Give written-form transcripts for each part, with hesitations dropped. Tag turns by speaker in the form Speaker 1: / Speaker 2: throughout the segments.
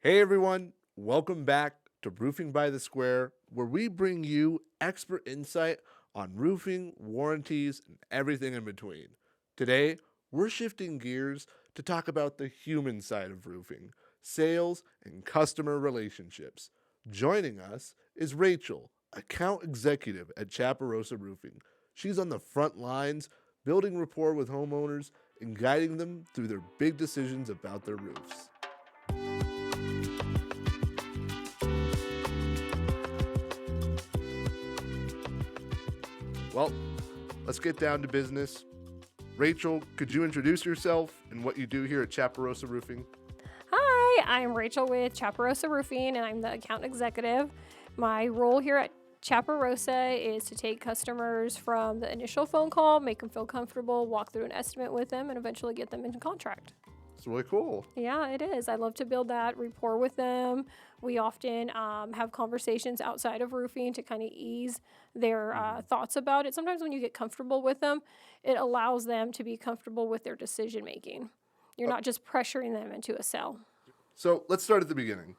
Speaker 1: Hey everyone, welcome back to Roofing by the Square, where we bring you expert insight on roofing, warranties, and everything in between. Today, we're shifting gears to talk about the human side of roofing, sales, and customer relationships. Joining us is Rachel, account executive at Chaparosa Roofing. She's on the front lines, building rapport with homeowners and guiding them through their big decisions about their roofs. Well, let's get down to business. Rachel, could you introduce yourself and what you do here at Chaparosa Roofing?
Speaker 2: Hi, I'm Rachel with Chaparosa Roofing, and I'm the account executive. My role here at Chaparosa is to take customers from the initial phone call, make them feel comfortable, walk through an estimate with them, and eventually get them into contract.
Speaker 1: It's really cool.
Speaker 2: Yeah, it is. I love to build that rapport with them. We often have conversations outside of roofing to kind of ease their thoughts about it. Sometimes when you get comfortable with them, it allows them to be comfortable with their decision making. You're not just pressuring them into a sell.
Speaker 1: So let's start at the beginning.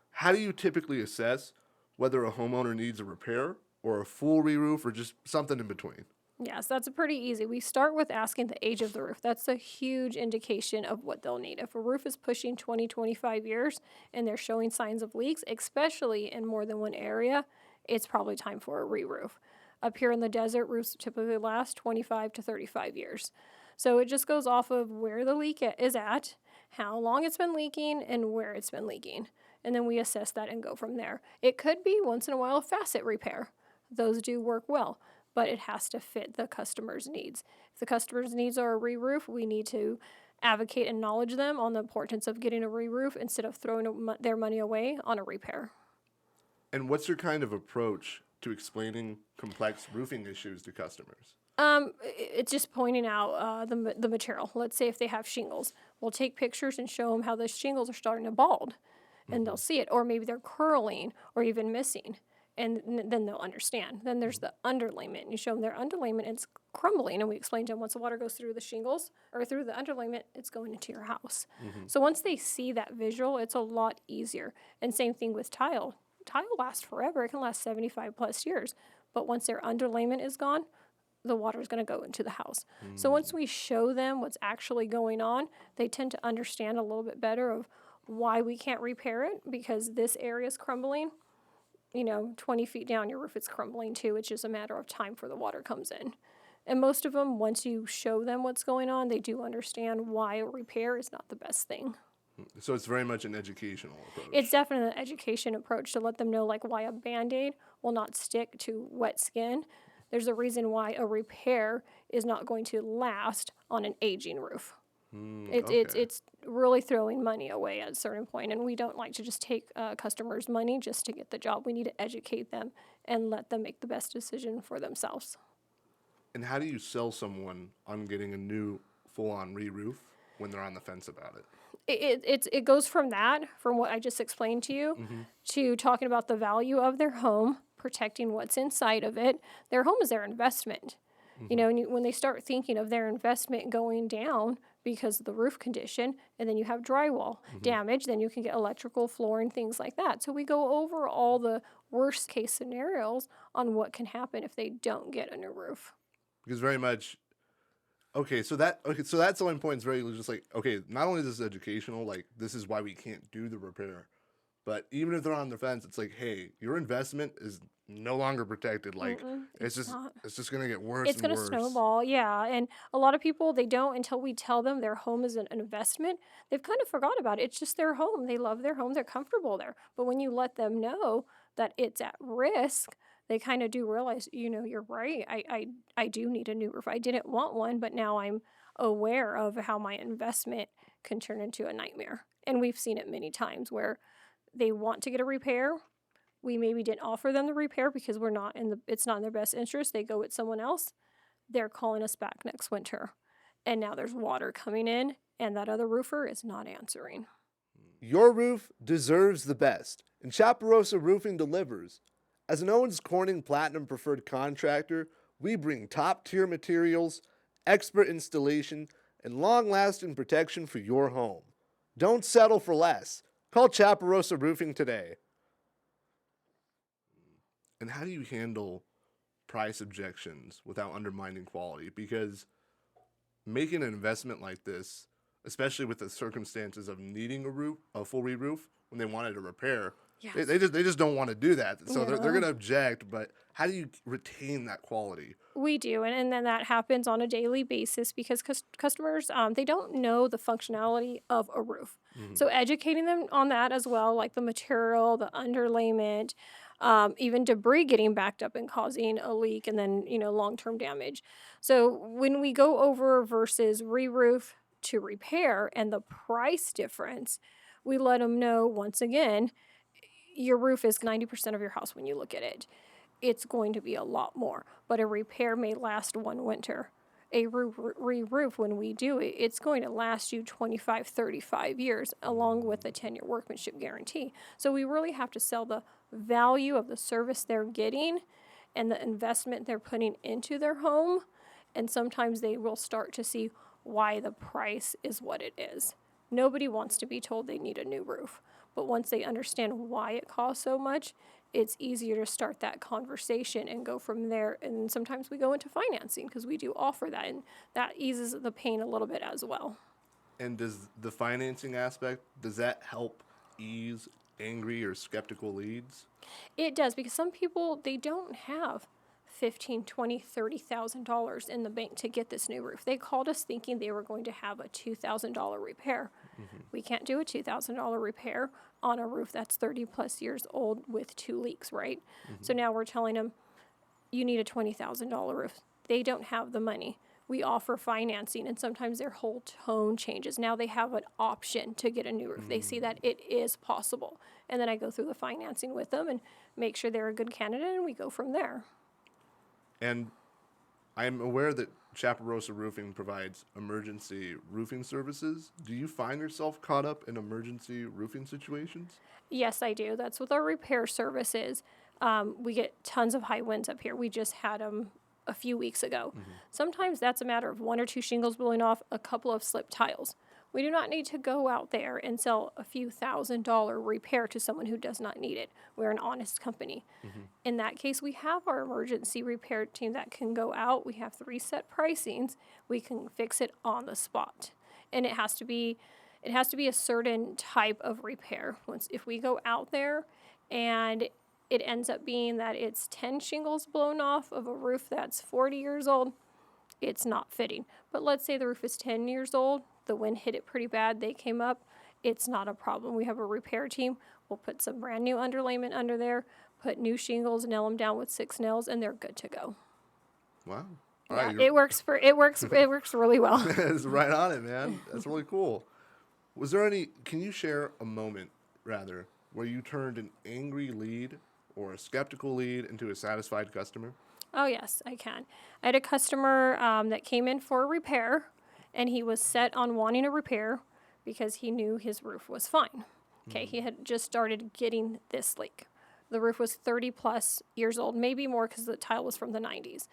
Speaker 1: How do you typically assess whether a homeowner needs a repair or a full re-roof or just something in between?
Speaker 2: Yes, that's pretty easy. We start with asking the age of the roof. That's a huge indication of what they'll need. If a roof is pushing 20, 25 years and they're showing signs of leaks, especially in more than one area, it's probably time for a re-roof. Up here in the desert, roofs typically last 25 to 35 years. So it just goes off of where the leak is at, how long it's been leaking, and where it's been leaking. And then we assess that and go from there. It could be once in a while a facet repair. Those do work well, but it has to fit the customer's needs. If the customer's needs are a re-roof, we need to advocate and acknowledge them on the importance of getting a re-roof instead of throwing their money away on a repair.
Speaker 1: And what's your kind of approach to explaining complex roofing issues to customers?
Speaker 2: It's just pointing out the material. Let's say if they have shingles, we'll take pictures and show them how the shingles are starting to bald, and they'll see it, or maybe they're curling or even missing, and then they'll understand. Then there's the underlayment, and you show them their underlayment, and it's crumbling, and we explain to them once the water goes through the shingles or through the underlayment, it's going into your house. So once they see that visual, it's a lot easier. And same thing with tile. Tile lasts forever. It can last 75 plus years, but once their underlayment is gone, the water is going to go into the house. So once we show them what's actually going on, they tend to understand a little bit better of why we can't repair it because this area is crumbling. 20 feet down, your roof is crumbling too. It's just a matter of time before the water comes in. And most of them, once you show them what's going on, they do understand why a repair is not the best thing.
Speaker 1: So it's very much an educational approach.
Speaker 2: It's definitely an education approach to let them know like why a Band-Aid will not stick to wet skin. There's a reason why a repair is not going to last on an aging roof. It's really throwing money away at a certain point, and we don't like to just take customers' money just to get the job. We need to educate them and let them make the best decision for themselves.
Speaker 1: And how do you sell someone on getting a new full-on re-roof when they're on the fence about it?
Speaker 2: It goes from what I just explained to you, to talking about the value of their home, protecting what's inside of it. Their home is their investment. And when they start thinking of their investment going down because of the roof condition, and then you have drywall damage, then you can get electrical, flooring, things like that. So we go over all the worst case scenarios on what can happen if they don't get a new roof.
Speaker 1: Because very much so that selling point is very just like, okay, not only is this educational, like this is why we can't do the repair, but even if they're on the fence, it's like, hey, your investment is no longer protected. Like it's just gonna get worse.
Speaker 2: It's going to snowball, yeah. And a lot of people, they don't until we tell them their home is an investment. They've kind of forgot about it. It's just their home. They love their home. They're comfortable there. But when you let them know that it's at risk, they kind of do realize, you're right. I do need a new roof. I didn't want one, but now I'm aware of how my investment can turn into a nightmare. And we've seen it many times where they want to get a repair. We maybe didn't offer them the repair because it's not in their best interest. They go with someone else. They're calling us back next winter. And now there's water coming in, and that other roofer is not answering.
Speaker 1: Your roof deserves the best, and Chaparosa Roofing delivers. As an Owens Corning Platinum preferred contractor, we bring top-tier materials, expert installation, and long-lasting protection for your home. Don't settle for less. Call Chaparosa Roofing today. And how do you handle price objections without undermining quality? Because making an investment like this, especially with the circumstances of needing a full re-roof, when they wanted a repair,
Speaker 2: Yes.
Speaker 1: they just don't want to do that. So they're
Speaker 2: No.
Speaker 1: going to object. But how do you retain that quality?
Speaker 2: We do, and then that happens on a daily basis because customers, they don't know the functionality of a roof. So educating them on that as well, like the material, the underlayment, even debris getting backed up and causing a leak and then, long-term damage. So when we go over versus re-roof to repair and the price difference, we let them know once again, your roof is 90% of your house when you look at it. It's going to be a lot more, but a repair may last one winter. A re-roof, when we do it, it's going to last you 25, 35 years, along with a 10-year workmanship guarantee. So we really have to sell the value of the service they're getting and the investment they're putting into their home, and sometimes they will start to see why the price is what it is. Nobody wants to be told they need a new roof, but once they understand why it costs so much, it's easier to start that conversation and go from there. And sometimes we go into financing because we do offer that, and that eases the pain a little bit as well.
Speaker 1: And does the financing aspect, does that help ease angry or skeptical leads?
Speaker 2: It does, because some people, they don't have $15,000, $20,000, $30,000 in the bank to get this new roof. They called us thinking they were going to have a $2,000 repair. We can't do a $2,000 repair on a roof that's 30 plus years old with 2 leaks, right? So now we're telling them, you need a $20,000 roof. They don't have the money. We offer financing, and sometimes their whole tone changes. Now they have an option to get a new roof. They see that it is possible. And then I go through the financing with them and make sure they're a good candidate, and we go from there.
Speaker 1: And I'm aware that Chaparosa Roofing provides emergency roofing services. Do you find yourself caught up in emergency roofing situations?
Speaker 2: Yes, I do. That's what our repair service is. We get tons of high winds up here. We just had them a few weeks ago. Sometimes that's a matter of 1 or 2 shingles blowing off, a couple of slip tiles. We do not need to go out there and sell a few $1,000 repair to someone who does not need it. We're an honest company. In that case, we have our emergency repair team that can go out. We have 3 set pricings. We can fix it on the spot. And it has to be a certain type of repair. If we go out there and it ends up being that it's 10 shingles blown off of a roof that's 40 years old, it's not fitting. But let's say the roof is 10 years old, the wind hit it pretty bad, they came up, it's not a problem. We have a repair team. We'll put some brand new underlayment under there, put new shingles, nail them down with 6 nails, and they're good to go.
Speaker 1: Wow.
Speaker 2: Yeah, it works really well.
Speaker 1: It's right on it, man. That's really cool. Can you share a moment, rather, where you turned an angry lead or a skeptical lead into a satisfied customer?
Speaker 2: Oh, yes, I can. I had a customer that came in for a repair, and he was set on wanting a repair because he knew his roof was fine. Okay, he had just started getting this leak. The roof was 30 plus years old, maybe more because the tile was from the 90s.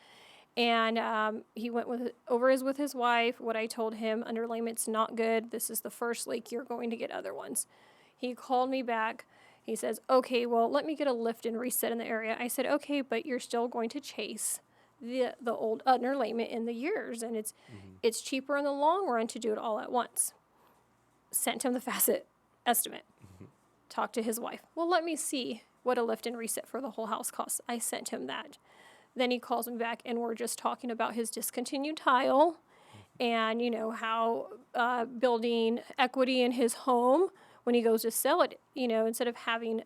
Speaker 2: And he went with his wife. What I told him, underlayment's not good. This is the first leak. You're going to get other ones. He called me back. He says, okay, well, let me get a lift and reset in the area. I said, okay, but you're still going to chase the old underlayment in the years, and it's cheaper in the long run to do it all at once. Sent him the facet estimate. Talked to his wife. Well, let me see what a lift and reset for the whole house costs. I sent him that. Then he calls me back, and we're just talking about his discontinued tile and, how building equity in his home when he goes to sell it, instead of having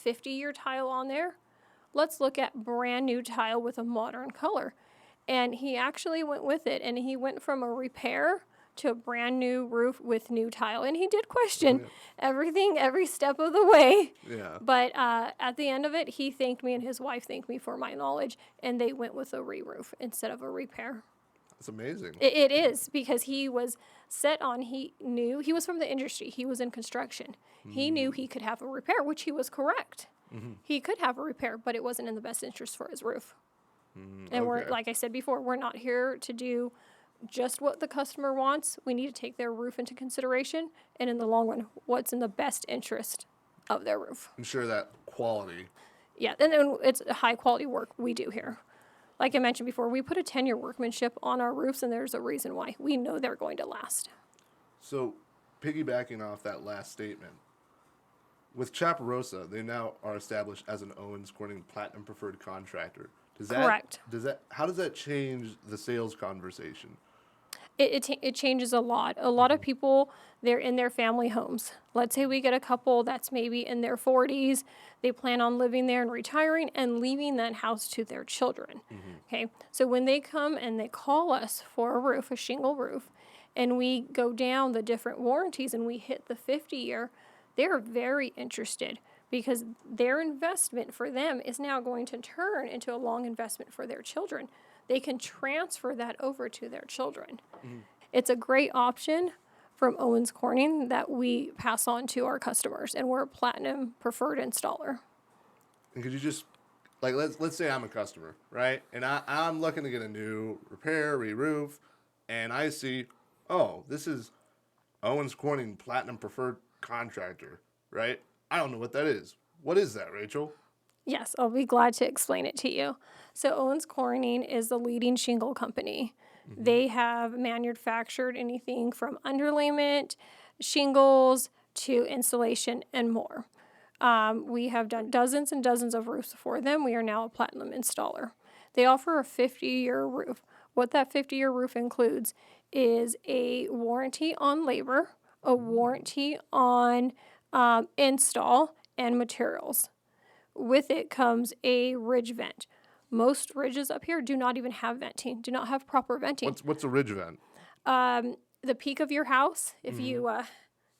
Speaker 2: 50-year tile on there, let's look at brand new tile with a modern color. And he actually went with it, and he went from a repair to a brand new roof with new tile. And he did question everything, every step of the way.
Speaker 1: Yeah.
Speaker 2: But at the end of it, he thanked me and his wife thanked me for my knowledge, and they went with a re-roof instead of a repair.
Speaker 1: That's amazing.
Speaker 2: It is, because he was set on, he knew, he was from the industry. He was in construction. He knew he could have a repair, which he was correct. He could have a repair, but it wasn't in the best interest for his roof. And we're, like I said before, we're not here to do just what the customer wants. We need to take their roof into consideration, and in the long run, what's in the best interest of their roof.
Speaker 1: Ensure that quality.
Speaker 2: Yeah, and then it's high quality work we do here. Like I mentioned before, we put a 10-year workmanship on our roofs, and there's a reason why. We know they're going to last.
Speaker 1: So, piggybacking off that last statement, with Chaparosa, they now are established as an Owens Corning Platinum preferred contractor.
Speaker 2: Correct.
Speaker 1: How does that change the sales conversation?
Speaker 2: It changes a lot. A lot of people, they're in their family homes. Let's say we get a couple that's maybe in their 40s. They plan on living there and retiring and leaving that house to their children. Okay, so when they come and they call us for a roof, a shingle roof, and we go down the different warranties and we hit the 50-year, they're very interested because their investment for them is now going to turn into a long investment for their children. They can transfer that over to their children. It's a great option from Owens Corning that we pass on to our customers, and we're a platinum preferred installer.
Speaker 1: And could you just, like, let's say I'm a customer, right? And I'm looking to get a new repair, re-roof, and I see, oh, this is Owens Corning Platinum Preferred Contractor, right? I don't know what that is. What is that, Rachel?
Speaker 2: Yes, I'll be glad to explain it to you. So Owens Corning is the leading shingle company. They have manufactured anything from underlayment, shingles, to insulation, and more. We have done dozens and dozens of roofs for them. We are now a platinum installer. They offer a 50-year roof. What that 50-year roof includes is a warranty on labor, a warranty on install, and materials. With it comes a ridge vent. Most ridges up here do not even have venting, do not have proper venting.
Speaker 1: What's a ridge vent?
Speaker 2: The peak of your house, if you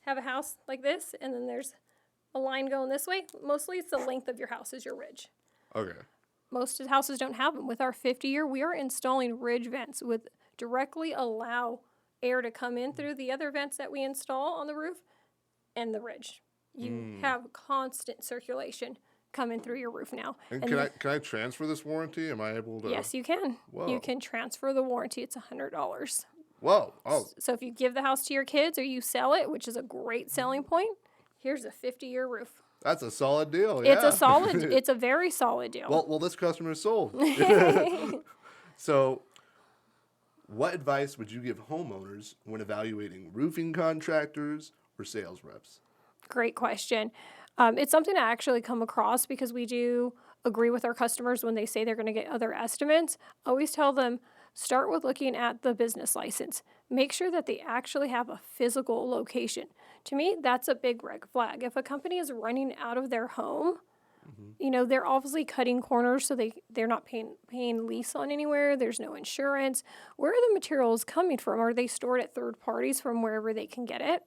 Speaker 2: have a house like this and then there's a line going this way, mostly it's the length of your house is your ridge.
Speaker 1: Okay.
Speaker 2: Most houses don't have them. With our 50-year, we are installing ridge vents with directly allow air to come in through the other vents that we install on the roof and the ridge. You have constant circulation coming through your roof now.
Speaker 1: And can I transfer this warranty? Am I able to?
Speaker 2: Yes, you can.
Speaker 1: Whoa.
Speaker 2: You can transfer the warranty. It's $100.
Speaker 1: Whoa. Oh.
Speaker 2: So if you give the house to your kids or you sell it, which is a great selling point, here's a 50-year roof.
Speaker 1: That's a solid deal.
Speaker 2: It's
Speaker 1: Yeah.
Speaker 2: a solid. It's a very solid deal.
Speaker 1: Well, this customer is sold. So, what advice would you give homeowners when evaluating roofing contractors or sales reps?
Speaker 2: Great question. It's something I actually come across because we do agree with our customers when they say they're going to get other estimates. I always tell them, start with looking at the business license. Make sure that they actually have a physical location. To me, that's a big red flag. If a company is running out of their home, they're obviously cutting corners, so they're not paying lease on anywhere. There's no insurance. Where are the materials coming from? Are they stored at third parties from wherever they can get it?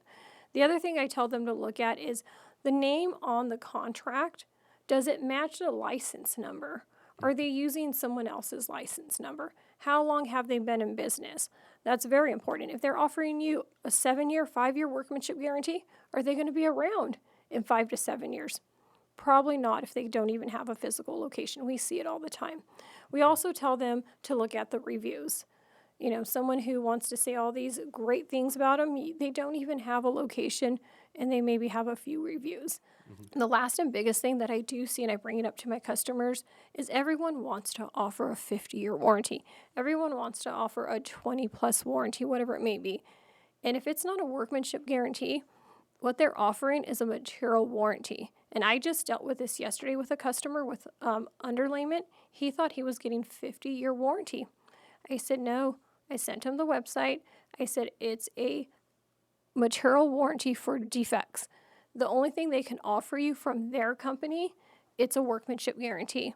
Speaker 2: The other thing I tell them to look at is the name on the contract. Does it match the license number? Are they using someone else's license number? How long have they been in business? That's very important. If they're offering you a 7-year, 5-year workmanship guarantee, are they going to be around in 5 to 7 years? Probably not if they don't even have a physical location. We see it all the time. We also tell them to look at the reviews. Someone who wants to say all these great things about them, they don't even have a location and they maybe have a few reviews. And the last and biggest thing that I do see, and I bring it up to my customers, is everyone wants to offer a 50-year warranty. Everyone wants to offer a 20-plus warranty, whatever it may be. And if it's not a workmanship guarantee, what they're offering is a material warranty. And I just dealt with this yesterday with a customer with underlayment. He thought he was getting 50-year warranty. I said, no. I sent him the website. I said, it's a material warranty for defects. The only thing they can offer you from their company, it's a workmanship guarantee.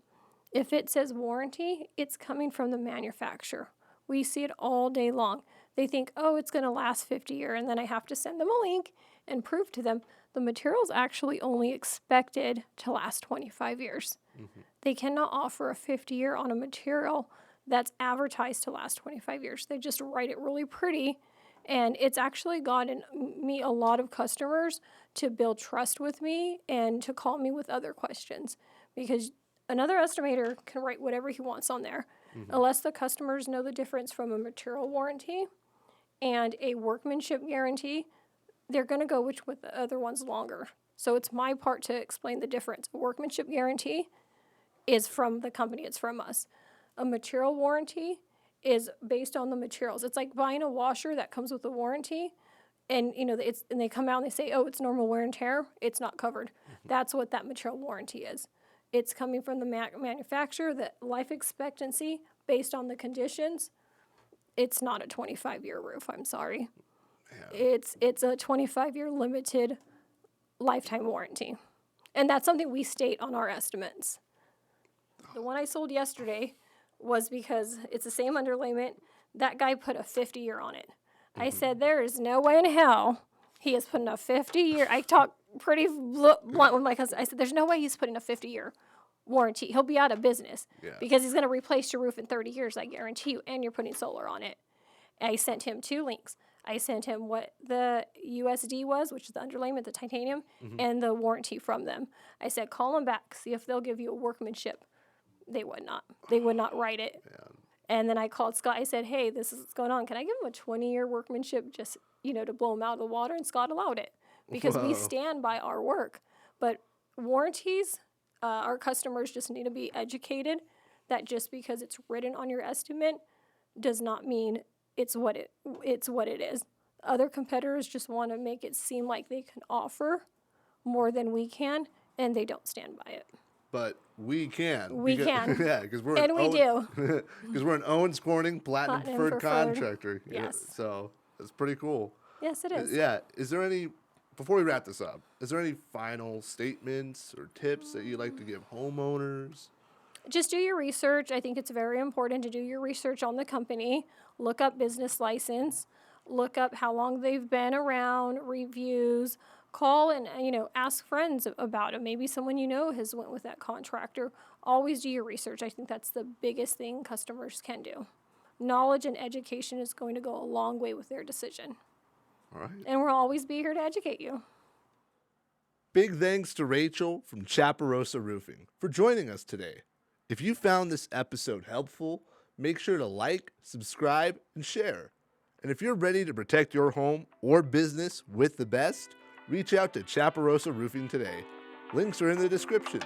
Speaker 2: If it says warranty, it's coming from the manufacturer. We see it all day long. They think, oh, it's going to last 50 years, and then I have to send them a link and prove to them the material's actually only expected to last 25 years. They cannot offer a 50-year on a material that's advertised to last 25 years. They just write it really pretty, and it's actually gotten me a lot of customers to build trust with me and to call me with other questions, because another estimator can write whatever he wants on there. Unless the customers know the difference from a material warranty and a workmanship guarantee, they're going to go with the other one's longer. So it's my part to explain the difference. A workmanship guarantee is from the company, it's from us. A material warranty is based on the materials. It's like buying a washer that comes with a warranty, and and they come out and they say, oh, it's normal wear and tear. It's not covered. That's what that material warranty is. It's coming from the manufacturer, the life expectancy based on the conditions. It's not a 25-year roof, I'm sorry. Yeah. It's a 25-year limited lifetime warranty. And that's something we state on our estimates. The one I sold yesterday was because it's the same underlayment. That guy put a 50-year on it. I said, there is no way in hell he is putting a 50-year. I talked pretty blunt with my cousin. I said, there's no way he's putting a 50-year warranty. He'll be out of business because he's going to replace your roof in 30 years, I guarantee you, and you're putting solar on it. I sent him 2 links. I sent him what the USD was, which is the underlayment, the titanium, and the warranty from them. I said, call them back, see if they'll give you a workmanship. They would not. They would not write it. Man. And then I called Scott. I said, hey, this is what's going on. Can I give him a 20-year workmanship just, to blow him out of the water? And Scott allowed it because we stand by our work. But warranties, our customers just need to be educated that just because it's written on your estimate does not mean it's what it is. Other competitors just want to make it seem like they can offer more than we can, and they don't stand by it.
Speaker 1: But we can.
Speaker 2: We can.
Speaker 1: Yeah, because we're
Speaker 2: do.
Speaker 1: Because we're an Owens Corning Platinum preferred contractor.
Speaker 2: Yes.
Speaker 1: Yeah, so it's pretty cool.
Speaker 2: Yes, it is.
Speaker 1: Yeah. Is there any, before we wrap this up, is there any final statements or tips that you'd like to give homeowners?
Speaker 2: Just do your research. I think it's very important to do your research on the company. Look up business license. Look up how long they've been around, reviews. Call and, ask friends about it. Maybe someone has went with that contractor. Always do your research. I think that's the biggest thing customers can do. Knowledge and education is going to go a long way with their decision.
Speaker 1: All right.
Speaker 2: And we'll always be here to educate you.
Speaker 1: Big thanks to Rachel from Chaparosa Roofing for joining us today. If you found this episode helpful, make sure to like, subscribe, and share. And if you're ready to protect your home or business with the best, reach out to Chaparosa Roofing today. Links are in the description.